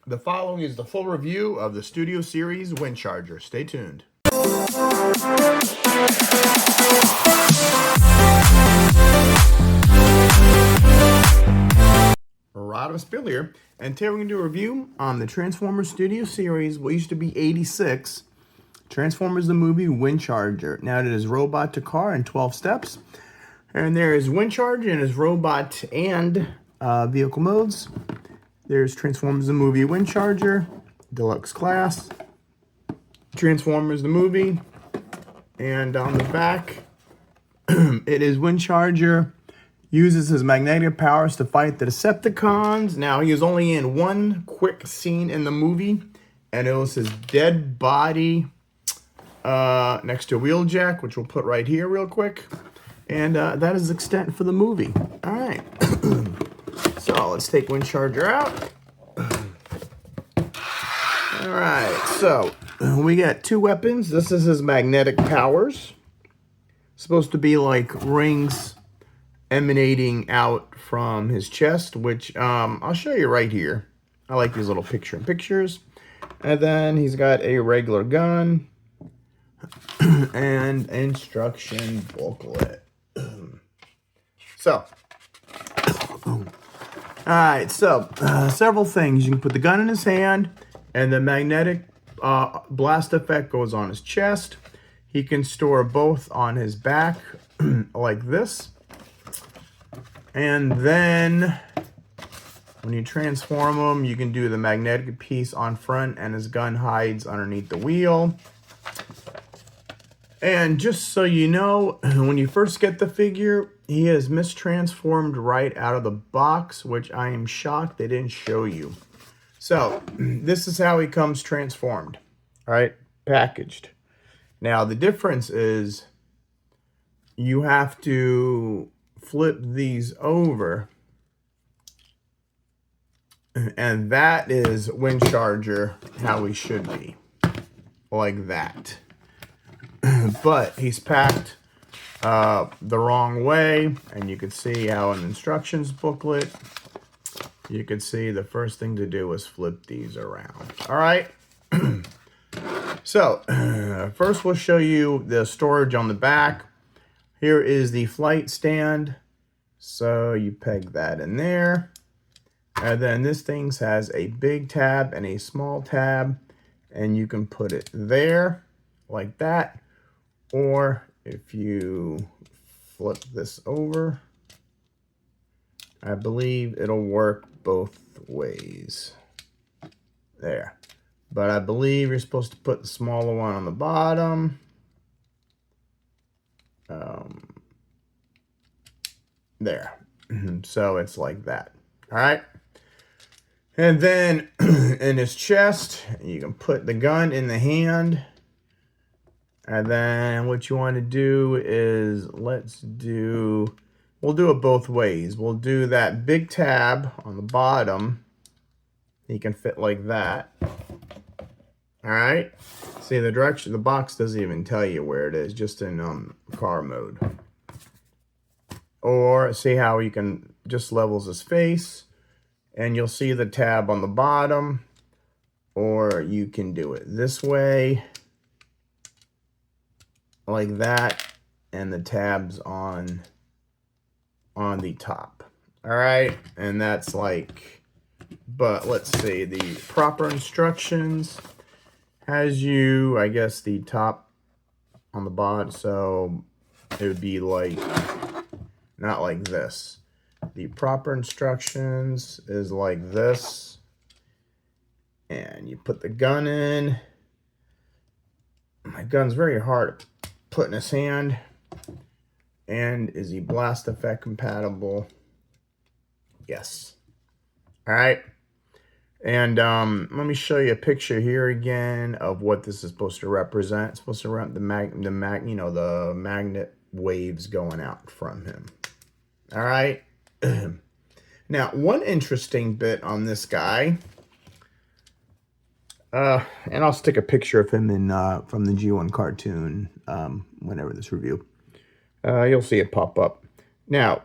The following is the full review of the Studio Series Windcharger. Stay tuned. Rodimusbill here, and today we're going to do a review on the Transformers Studio Series, what used to be 86, Transformers the movie Windcharger. Now it is robot to car in 12 steps, and there is Windcharger in his robot and vehicle modes. There's Transformers the movie Windcharger, Deluxe class, Transformers the movie, and on the back, it is Windcharger uses his magnetic powers to fight the Decepticons. Now, he was only in one quick scene in the movie, and it was his dead body next to a Wheeljack, which we'll put right here real quick. And that is the extent for the movie. All right. So, let's take Windcharger out. All right, so we got two weapons. This is his magnetic powers. Supposed to be like rings emanating out from his chest, which I'll show you right here. I like these little pictures. And then he's got a regular gun and instruction booklet. So, all right, so several things. You can put the gun in his hand, and the magnetic blast effect goes on his chest. He can store both on his back like this. And then when you transform him, you can do the magnetic piece on front, and his gun hides underneath the wheel. And just so you know, when you first get the figure, he is mistransformed right out of the box, which I am shocked they didn't show you. So, this is how he comes transformed, all right, packaged. Now, the difference is you have to flip these over, and that is Windcharger how he should be, like that. But he's packed the wrong way, and you can see how in the instructions booklet, you can see the first thing to do is flip these around. All right. So, first we'll show you the storage on the back. Here is the flight stand. So you peg that in there. And then this thing has a big tab and a small tab. And you can put it there like that. Or if you flip this over, I believe it'll work both ways. There. But I believe you're supposed to put the smaller one on the bottom. There. So it's like that. All right. And then in his chest, you can put the gun in the hand. And then what you want to do is we'll do it both ways. We'll do that big tab on the bottom. He can fit like that. All right. See the direction, the box doesn't even tell you where it is, just in car mode. Or see how you can just levels his face, and you'll see the tab on the bottom. Or you can do it this way, like that, and the tabs on the top. All right, and that's like, but let's see, the proper instructions has you, I guess, the top on the bottom, so it would be like, not like this. The proper instructions is like this, and you put the gun in. My gun's very hard to put in his hand. And is he blast effect compatible? Yes. All right. And let me show you a picture here again of what this is supposed to represent. It's supposed to represent the magnet waves going out from him. All right. Now, one interesting bit on this guy, and I'll stick a picture of him in from the G1 cartoon whenever this review. You'll see it pop up. Now,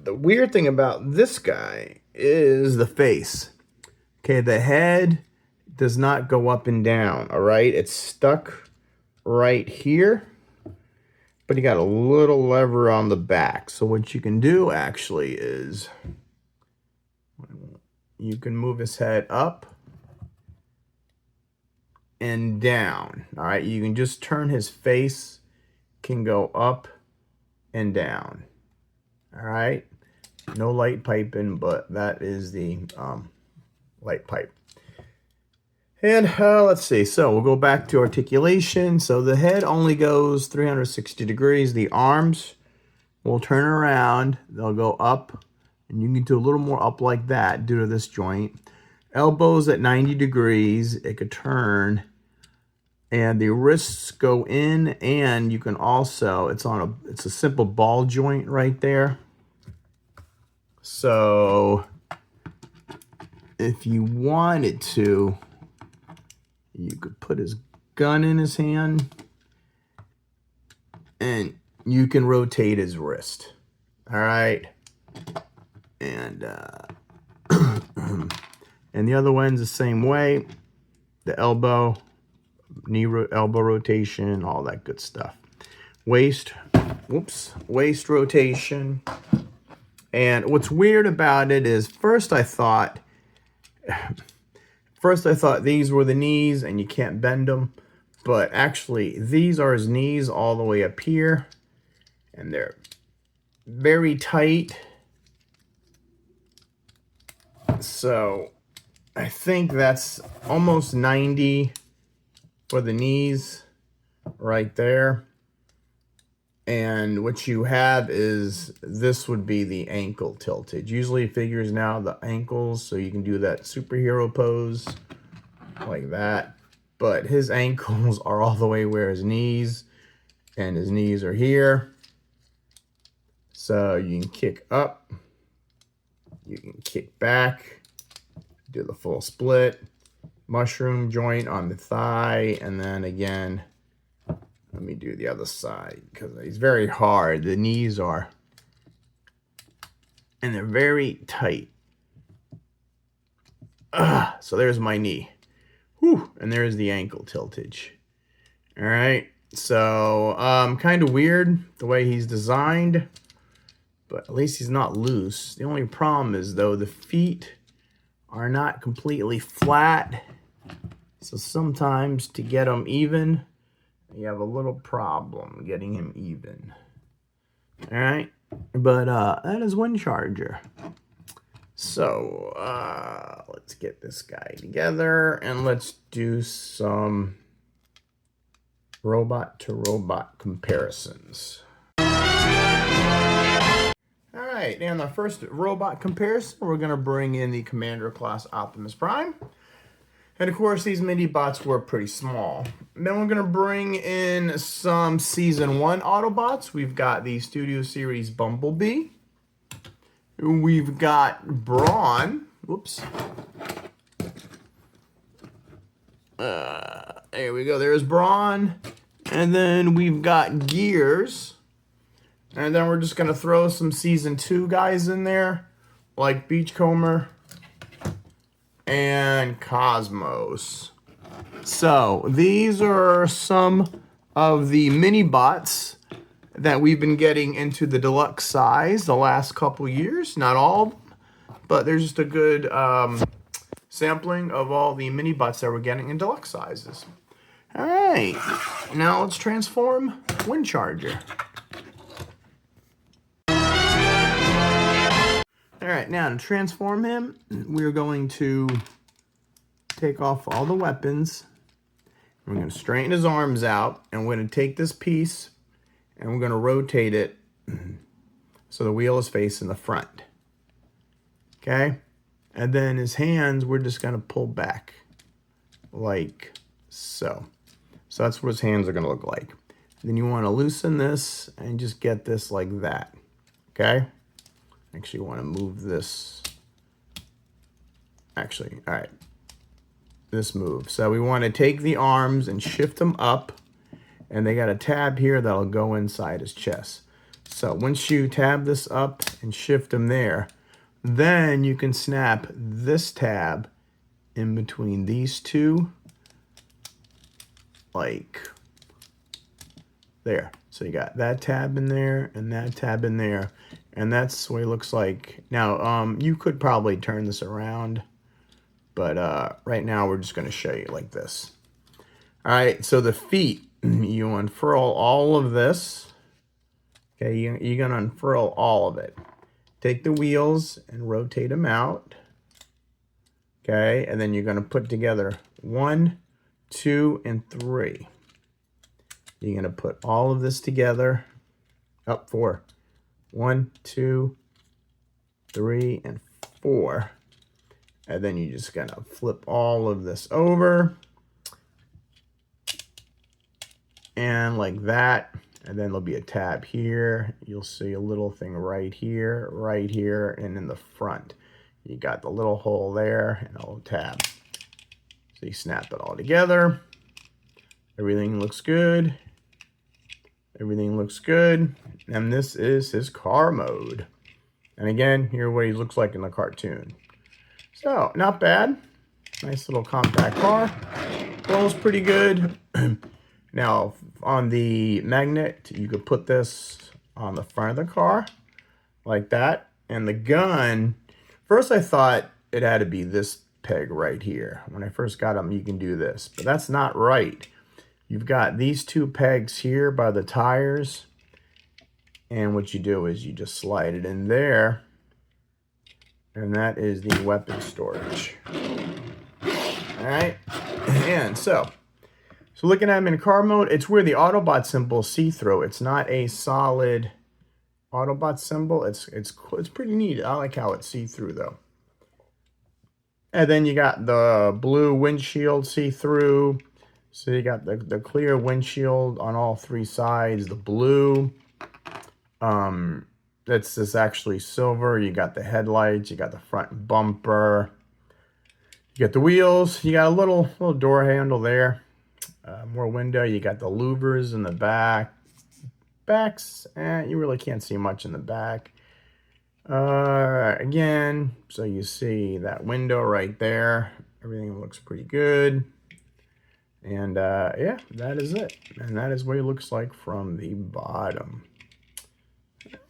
the weird thing about this guy is the face. Okay, the head does not go up and down, all right? It's stuck right here, but you got a little lever on the back. So what you can do actually is you can move his head up and down, all right? You can just turn his face, can go up and down, all right? No light piping, but that is the light pipe. And let's see, so we'll go back to articulation. So the head only goes 360 degrees. The arms will turn around, they'll go up, and you can do a little more up like that due to this joint. Elbows at 90 degrees, it could turn, and the wrists go in, and you can also, it's a simple ball joint right there. So if you wanted to, you could put his gun in his hand and you can rotate his wrist. All right. And and the other one's the same way. The elbow, elbow rotation, all that good stuff. Waist rotation. And what's weird about it is first I thought these were the knees and you can't bend them, but actually these are his knees all the way up here, and they're very tight. So I think that's almost 90 for the knees right there. And what you have is, this would be the ankle tilted. Usually figures now the ankles, so you can do that superhero pose like that. But his ankles are all the way where his knees, and his knees are here. So you can kick up, you can kick back, do the full split, mushroom joint on the thigh, and then again, let me do the other side because he's very hard. The knees are, and they're very tight. So there's my knee. Whew, and there's the ankle tiltage. All right. So kind of weird the way he's designed, but at least he's not loose. The only problem is, though, the feet are not completely flat. So sometimes to get them even, you have a little problem getting him even. All right, but that is Windcharger. So let's get this guy together and let's do some robot to robot comparisons. All right, and the first robot comparison, we're gonna bring in the Commander class Optimus Prime. And of course, these mini bots were pretty small. Then we're gonna bring in some Season 1 Autobots. We've got the Studio Series Bumblebee. We've got Brawn. Whoops. There we go. There's Brawn. And then we've got Gears. And then we're just gonna throw some Season 2 guys in there, like Beachcomber and Cosmos. So these are some of the mini bots that we've been getting into the deluxe size the last couple years. Not all of them, but there's just a good sampling of all the mini bots that we're getting in deluxe sizes. All right, now let's transform Windcharger. All right, now to transform him, we're going to take off all the weapons. We're going to straighten his arms out, and we're going to take this piece, and we're going to rotate it so the wheel is facing the front. Okay? And then his hands, we're just going to pull back like so. So that's what his hands are going to look like. Then you want to loosen this and just get this like that. Okay? Actually want to move this. Actually, all right. This move. So we want to take the arms and shift them up, and they got a tab here that'll go inside his chest. So once you tab this up and shift them there, then you can snap this tab in between these two, like there. So you got that tab in there and that tab in there, and that's what it looks like. Now, you could probably turn this around, but right now we're just going to show you like this. All right, so the feet, you unfurl all of this. Okay, you're going to unfurl all of it. Take the wheels and rotate them out. Okay, and then you're going to put together 1, 2, and 3. You're going to put all of this together up 4. 1, 2, 3, and 4. And then you're just going to flip all of this over. And like that. And then there'll be a tab here. You'll see a little thing right here, and in the front. You got the little hole there and a little tab. So you snap it all together. Everything looks good. Everything looks good. And this is his car mode. And again, here's what he looks like in the cartoon. So, not bad. Nice little compact car. Rolls pretty good. Now, on the magnet, you could put this on the front of the car, like that. And the gun, first I thought it had to be this peg right here. When I first got them, you can do this. But that's not right. You've got these 2 pegs here by the tires. And what you do is you just slide it in there. And that is the weapon storage. All right. And so looking at them in car mode, it's where the Autobot symbol is see-through. It's not a solid Autobot symbol. It's pretty neat. I like how it's see-through though. And then you got the blue windshield see-through. So you got the clear windshield on all 3 sides. The blue, that's just actually silver. You got the headlights. You got the front bumper. You got the wheels. You got a little door handle there. More window. You got the louvers in the backs, and you really can't see much in the back. Again, so you see that window right there. Everything looks pretty good. And yeah, that is it. And that is what it looks like from the bottom.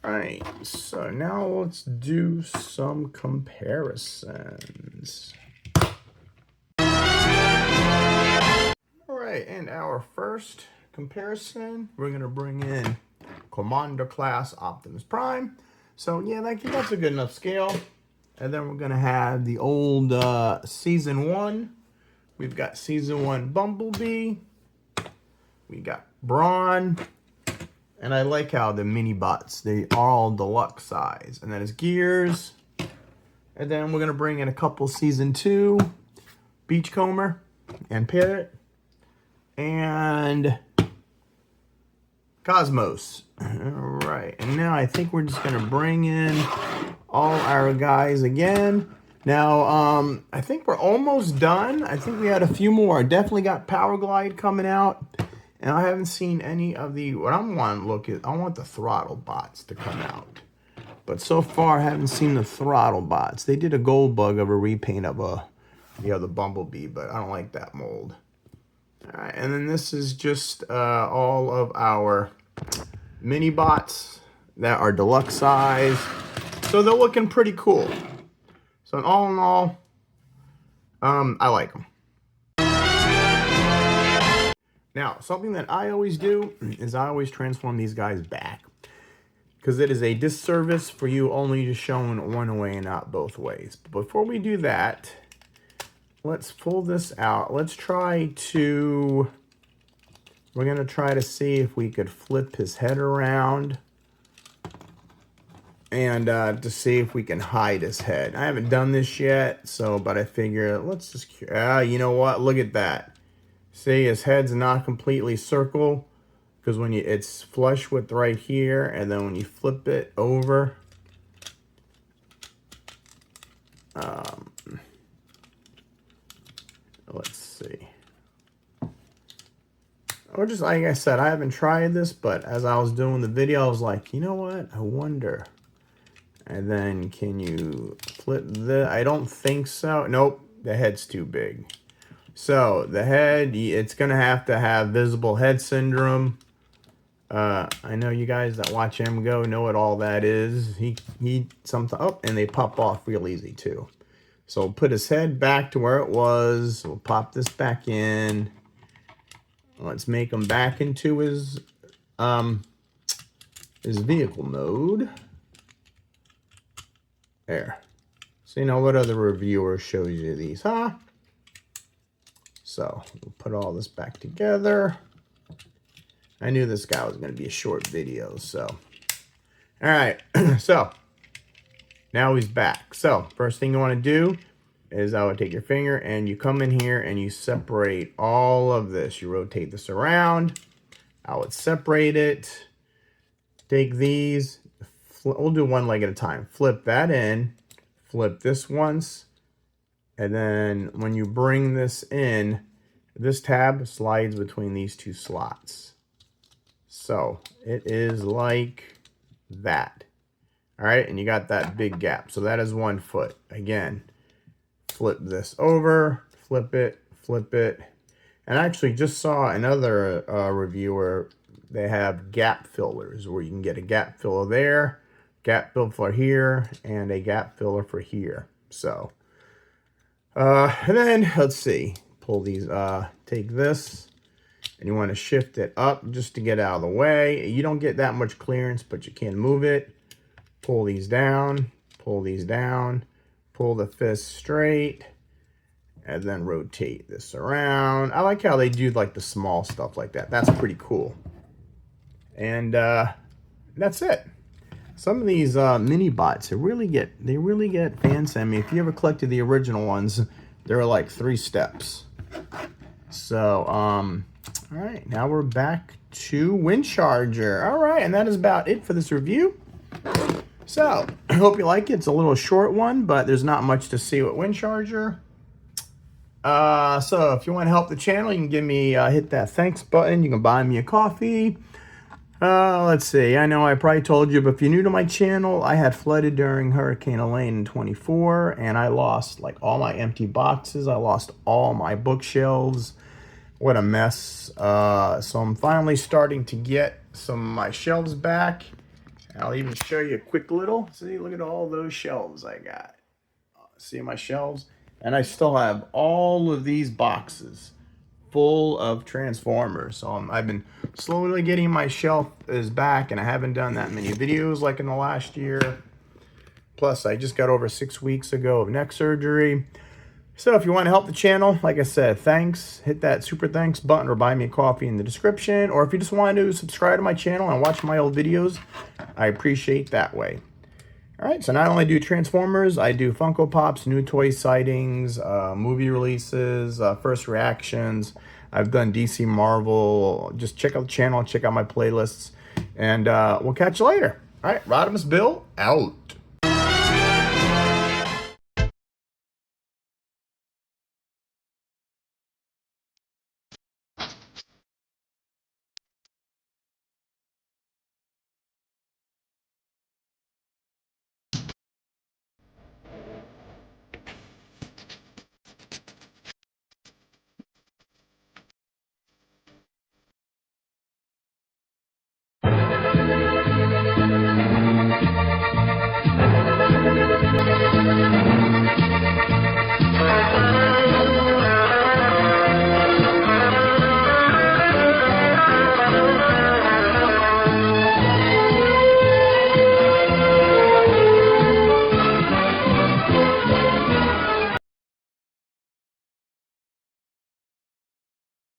All right, so now let's do some comparisons. All right, and our first comparison, we're going to bring in Commander Class Optimus Prime. So yeah, that's a good enough scale. And then we're going to have the old Season 1. We've got Season 1 Bumblebee. We got Brawn. And I like how the mini bots, they are all deluxe size. And that is Gears. And then we're going to bring in a couple Season 2. Beachcomber and Parrot. And Cosmos. All right. And now I think we're just going to bring in all our guys again. Now, I think we're almost done. I think we had a few more. Definitely got Power Glide coming out. And I haven't seen any of the, what I want to look at, I want the throttle bots to come out. But so far, I haven't seen the throttle bots. They did a gold bug of a repaint of the Bumblebee, but I don't like that mold. All right, and then this is just all of our mini bots that are deluxe size. So they're looking pretty cool. So in all, I like them. Now, something that I always do is I always transform these guys back. Because it is a disservice for you only to show one way and not both ways. But before we do that, let's pull this out. Let's try to, we're going to try to see if we could flip his head around. And to see if we can hide his head. I haven't done this yet, but I figure let's just, you know what, look at that. See, his head's not completely circle, because when it's flush with right here, and then when you flip it over, let's see. Or just, like I said, I haven't tried this, but as I was doing the video, I was like, you know what, I wonder. And then can you flip the, I don't think so. Nope, The head's too big. So the head, it's going to have visible head syndrome. I know you guys that watch him go know what all that is. He sometimes, oh, and they pop off real easy too. So we'll put his head back to where it was. We'll pop this back in. Let's make him back into his vehicle mode. There. So you know what other reviewer shows you these, huh? So we'll put all this back together. I knew this guy was going to be a short video, so. All right, so now he's back. So first thing you want to do is I would take your finger and you come in here and you separate all of this. You rotate this around. I would separate it. Take these. We'll do one leg at a time. Flip that in. Flip this once. And then when you bring this in, this tab slides between these two slots. So it is like that. All right, and you got that big gap. So that is 1 foot. Again, flip this over, flip it, And I actually just saw another reviewer. They have gap fillers where you can get a gap filler there, gap filler for here, and a gap filler for here. So, and then let's see, pull these, take this. And you want to shift it up just to get out of the way. You don't get that much clearance, but you can move it. Pull these down, pull these down, pull the fist straight, and then rotate this around. I like how they do like the small stuff like that. That's pretty cool. And that's it. Some of these mini bots, they really get fancy. I mean, if you ever collected the original ones, they're like 3 steps. So, all right, now we're back to Windcharger. All right, and that is about it for this review. So, I hope you like it. It's a little short one, but there's not much to see with Windcharger. So, if you want to help the channel, you can give me, hit that thanks button. You can buy me a coffee. Let's see. I know I probably told you, but if you're new to my channel, I had flooded during Hurricane Elaine in 24, and I lost like all my empty boxes. I lost all my bookshelves. What a mess. So I'm finally starting to get some of my shelves back. I'll even show you a quick little. See, look at all those shelves I got. See my shelves? And I still have all of these boxes full of Transformers. So I've been slowly getting my shelf is back, and I haven't done that many videos like in the last year. Plus, I just got over 6 weeks ago of neck surgery. So if you want to help the channel, like I said, thanks. Hit that super thanks button or buy me a coffee in the description. Or if you just want to subscribe to my channel and watch my old videos, I appreciate that way. All right, so not only do Transformers, I do Funko Pops, new toy sightings, movie releases, first reactions. I've done DC Marvel. Just check out the channel, check out my playlists, and we'll catch you later. All right, Rodimusbill out.